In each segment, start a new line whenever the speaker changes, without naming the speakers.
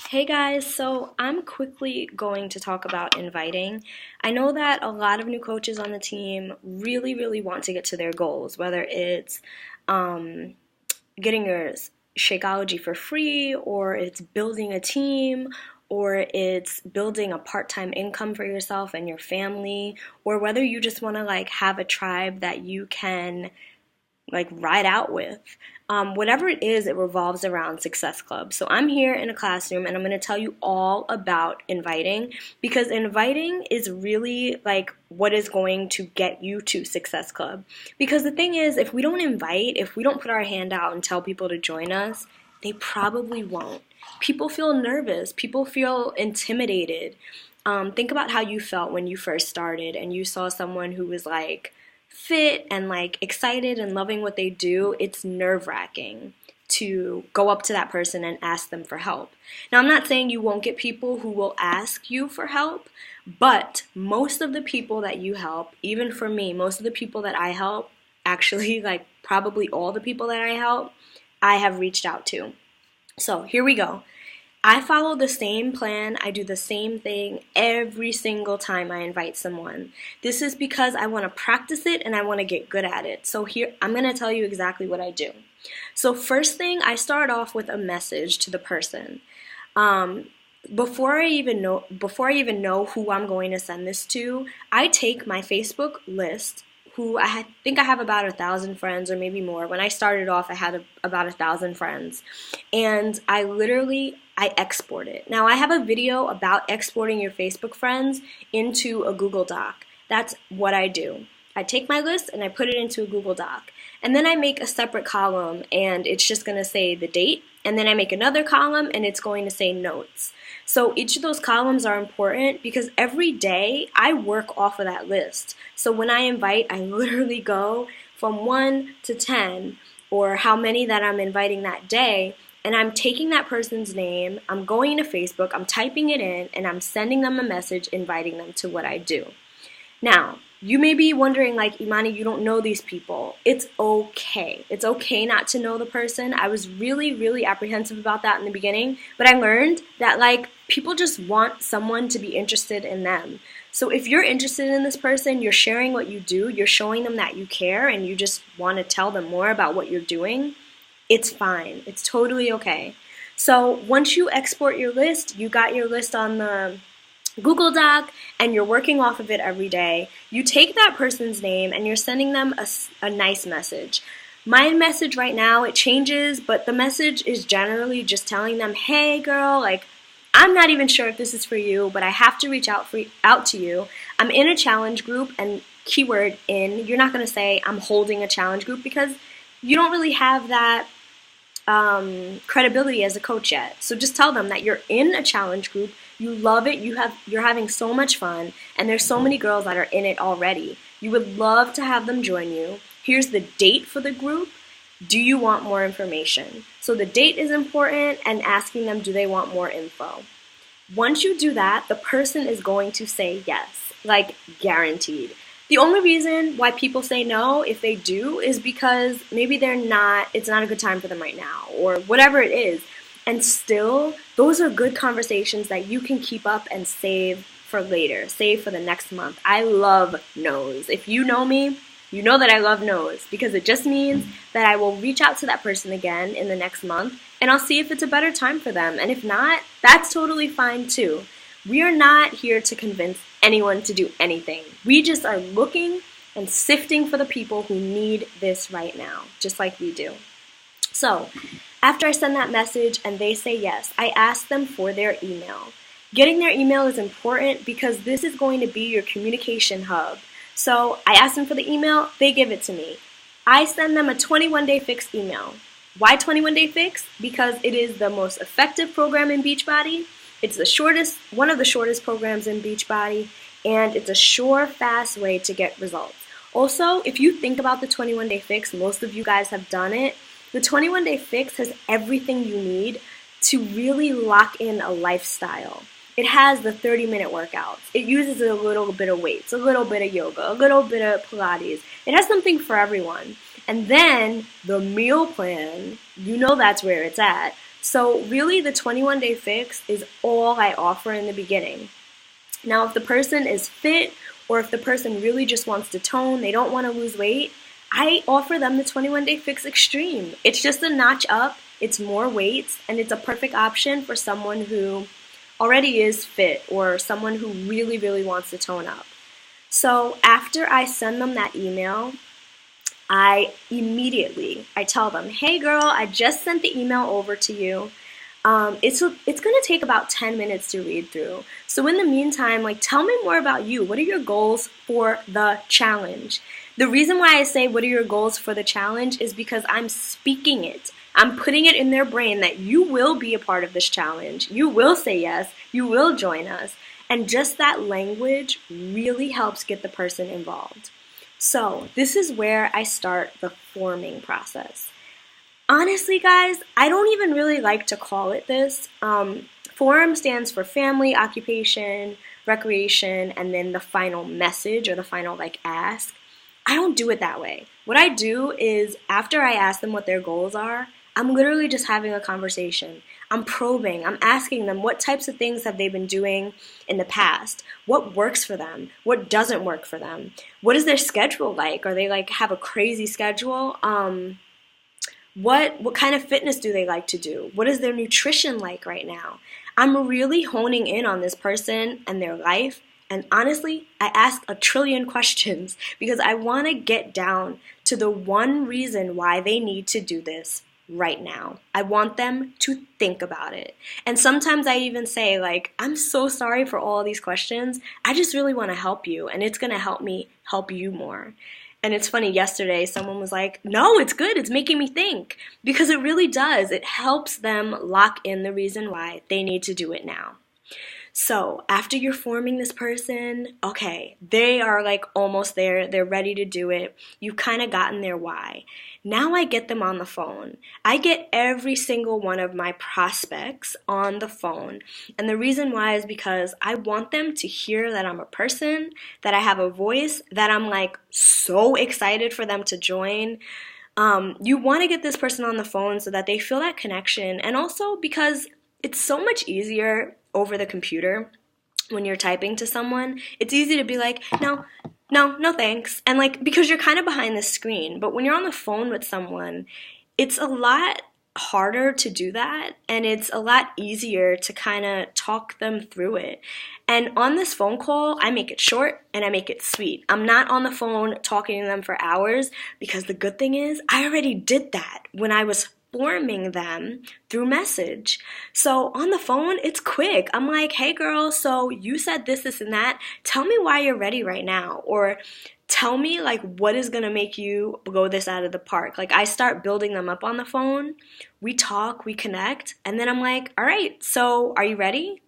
Hey guys, so I'm quickly going to talk about inviting. I know that a lot of new coaches on the team really want to get to their goals, whether it's um, getting your Shakeology for free, or it's building a team, or it's building a part-time income for yourself and your family, or whether you just want to have a tribe that you can ride out with. Whatever it is, it revolves around Success Club. So I'm here in a classroom and I'm going to tell you all about inviting, because inviting is really what is going to get you to Success Club. Because the thing is, if we don't invite, if we don't put our hand out and tell people to join us, they probably won't. People feel nervous. People feel intimidated. Think about how you felt when you first started and you saw someone who was fit and excited and loving what they do. It's nerve-wracking to go up to that person and ask them for help. Now, I'm not saying you won't get people who will ask you for help, but most of the people that you help, even for me, most of the people that I help, actually probably all the people that I help, I have reached out to. So here we go. I follow the same plan. I do the same thing every single time I invite someone. This is because I want to practice it and I want to get good at it. So here, I'm going to tell you exactly what I do. So first thing, I start off with a message to the person. Before I even know who I'm going to send this to, I take my Facebook list, who I think I have about 1,000 friends or maybe more. When I started off, I had about 1,000 friends. And I export it. Now, I have a video about exporting your Facebook friends into a Google Doc. That's what I do. I take my list and I put it into a Google Doc. And then I make a separate column and it's just going to say the date. And then I make another column and it's going to say notes. So each of those columns are important because every day I work off of that list. So when I invite, I literally go from 1 to 10 or how many that I'm inviting that day. And I'm taking that person's name, I'm going to Facebook, I'm typing it in, and I'm sending them a message inviting them to what I do. Now, you may be wondering, Imani, you don't know these people. It's okay. It's okay not to know the person. I was really apprehensive about that in the beginning, but I learned that people just want someone to be interested in them. So if you're interested in this person, you're sharing what you do, you're showing them that you care, and you just want to tell them more about what you're doing, it's fine. It's totally okay. So once you export your list, you got your list on the Google Doc and you're working off of it every day. You take that person's name and you're sending them a nice message. My message right now, it changes, but the message is generally just telling them, hey girl, I'm not even sure if this is for you, but I have to reach out to you. I'm in a challenge group, and keyword in, you're not going to say I'm holding a challenge group because you don't really have that credibility as a coach yet. So just tell them that you're in a challenge group, you love it, you're having so much fun, and there's so many girls that are in it already. You would love to have them join you. Here's the date for the group. Do you want more information? So the date is important, and asking them, do they want more info? Once you do that, the person is going to say yes, guaranteed. The only reason why people say no, if they do, is because maybe it's not a good time for them right now, or whatever it is. And still, those are good conversations that you can keep up and save for later, save for the next month. I love no's. If you know me, you know that I love no's, because it just means that I will reach out to that person again in the next month, and I'll see if it's a better time for them. And if not, that's totally fine too. We are not here to convince anyone to do anything. We just are looking and sifting for the people who need this right now, just like we do. So, after I send that message and they say yes, I ask them for their email. Getting their email is important because this is going to be your communication hub. So, I ask them for the email, they give it to me. I send them a 21-day fix email. Why 21-day fix? Because it is the most effective program in Beachbody. It's one of the shortest programs in Beachbody, and it's a sure, fast way to get results. Also, if you think about the 21-day fix, most of you guys have done it. The 21-day fix has everything you need to really lock in a lifestyle. It has the 30-minute workouts. It uses a little bit of weights, a little bit of yoga, a little bit of Pilates. It has something for everyone. And then the meal plan, you know that's where it's at. So really the 21-day fix is all I offer in the beginning. Now, if the person is fit or if the person really just wants to tone, they don't want to lose weight, I offer them the 21-day fix extreme. It's just a notch up, it's more weights, and it's a perfect option for someone who already is fit or someone who really, really wants to tone up. So after I send them that email, I tell them, hey girl, I just sent the email over to you. It's going to take about 10 minutes to read through. So in the meantime, tell me more about you. What are your goals for the challenge? The reason why I say what are your goals for the challenge is because I'm speaking it. I'm putting it in their brain that you will be a part of this challenge. You will say yes. You will join us. And just that language really helps get the person involved. So this is where I start the forming process. Honestly, guys, I don't even really like to call it this. Form stands for family, occupation, recreation, and then the final message or the final ask. I don't do it that way. What I do is after I ask them what their goals are, I'm literally just having a conversation. I'm probing. I'm asking them what types of things have they been doing in the past? What works for them? What doesn't work for them? What is their schedule like? Are they have a crazy schedule? What kind of fitness do they like to do? What is their nutrition like right now? I'm really honing in on this person and their life. And honestly, I ask a trillion questions because I want to get down to the one reason why they need to do this right now. I want them to think about it. And sometimes I even say I'm so sorry for all these questions. I just really want to help you, and it's going to help me help you more. And it's funny, yesterday someone was like, no, it's good. It's making me think. Because it really does. It helps them lock in the reason why they need to do it now. So after you're forming this person, okay, they are almost there. They're ready to do it. You've kind of gotten their why. Now I get them on the phone. I get every single one of my prospects on the phone. And the reason why is because I want them to hear that I'm a person, that I have a voice, that I'm so excited for them to join. You want to get this person on the phone so that they feel that connection. And also because it's so much easier over the computer when you're typing to someone. It's easy to be no thanks. And because you're kind of behind the screen. But when you're on the phone with someone, it's a lot harder to do that. And it's a lot easier to kind of talk them through it. And on this phone call, I make it short and I make it sweet. I'm not on the phone talking to them for hours because the good thing is I already did that when I was forming them through message. So on the phone, it's quick. I'm like, hey girl, so you said this, this, and that. Tell me why you're ready right now. Or tell me what is going to make you go this out of the park. I start building them up on the phone. We talk, we connect. And then I'm like, all right, so are you ready?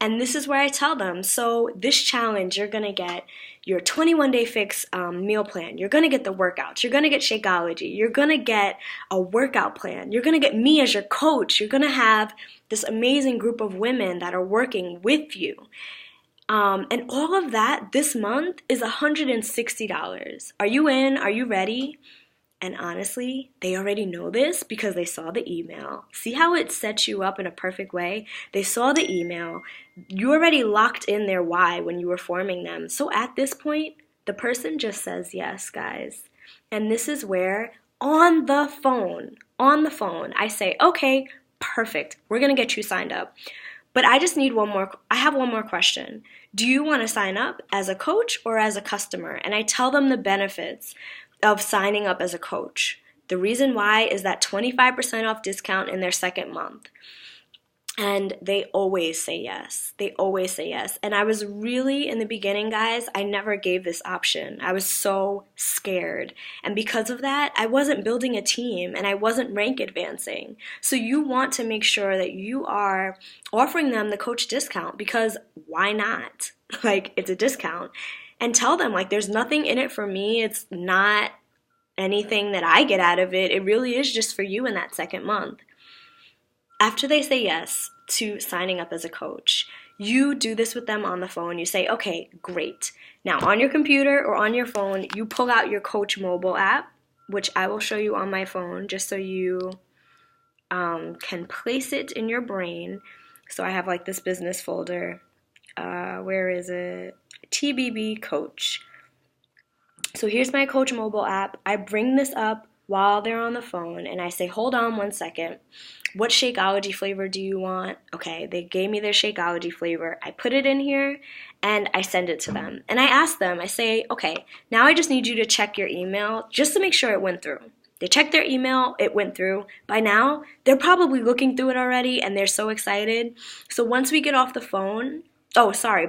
And this is where I tell them, so this challenge, you're going to get your 21-day fix meal plan. You're going to get the workouts. You're going to get Shakeology. You're going to get a workout plan. You're going to get me as your coach. You're going to have this amazing group of women that are working with you. And all of that this month is $160. Are you in? Are you ready? And honestly, they already know this because they saw the email. See how it sets you up in a perfect way? They saw the email. You already locked in their why when you were forming them. So at this point, the person just says yes, guys. And this is where on the phone, I say, okay, perfect. We're going to get you signed up. But I just need I have one more question. Do you want to sign up as a coach or as a customer? And I tell them the benefits of signing up as a coach. The reason why is that 25% off discount in their second month. And they always say yes. They always say yes. And I was really, in the beginning, guys, I never gave this option. I was so scared. And because of that, I wasn't building a team and I wasn't rank advancing. So you want to make sure that you are offering them the coach discount because why not? It's a discount. And tell them, there's nothing in it for me. It's not anything that I get out of it. It really is just for you in that second month. After they say yes to signing up as a coach, you do this with them on the phone. You say, okay, great. Now on your computer or on your phone, you pull out your Coach mobile app, which I will show you on my phone just so you can place it in your brain. So I have like this business folder. Where is it? TBB Coach. So here's my Coach mobile app. I bring this up while they're on the phone and I say, hold on 1 second. What Shakeology flavor do you want? Okay, they gave me their Shakeology flavor. I put it in here and I send it to them. And I ask them, I say, okay, now I just need you to check your email just to make sure it went through. They checked their email, it went through. By now, they're probably looking through it already and they're so excited. So once we get off the phone,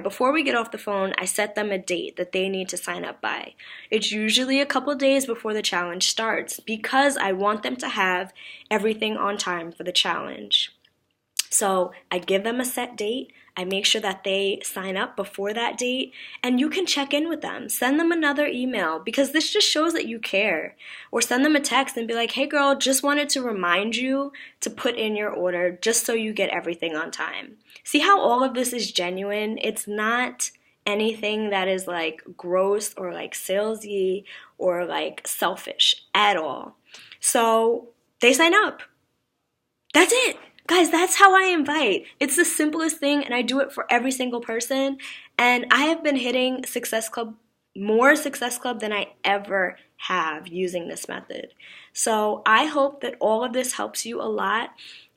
before we get off the phone, I set them a date that they need to sign up by. It's usually a couple days before the challenge starts because I want them to have everything on time for the challenge. So I give them a set date. I make sure that they sign up before that date, and you can check in with them. Send them another email because this just shows that you care. Or send them a text and be like, hey girl, just wanted to remind you to put in your order just so you get everything on time. See how all of this is genuine? It's not anything that is like gross or like salesy or like selfish at all. So they sign up. That's it. Guys, that's how I invite. It's the simplest thing, and I do it for every single person. And I have been hitting more Success Club than I ever have using this method. So I hope that all of this helps you a lot.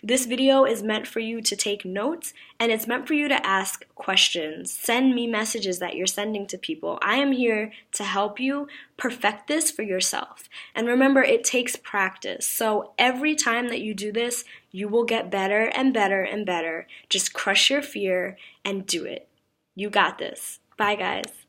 This video is meant for you to take notes, and it's meant for you to ask questions. Send me messages that you're sending to people. I am here to help you perfect this for yourself. And remember, it takes practice. So every time that you do this, you will get better and better and better. Just crush your fear and do it. You got this. Bye, guys.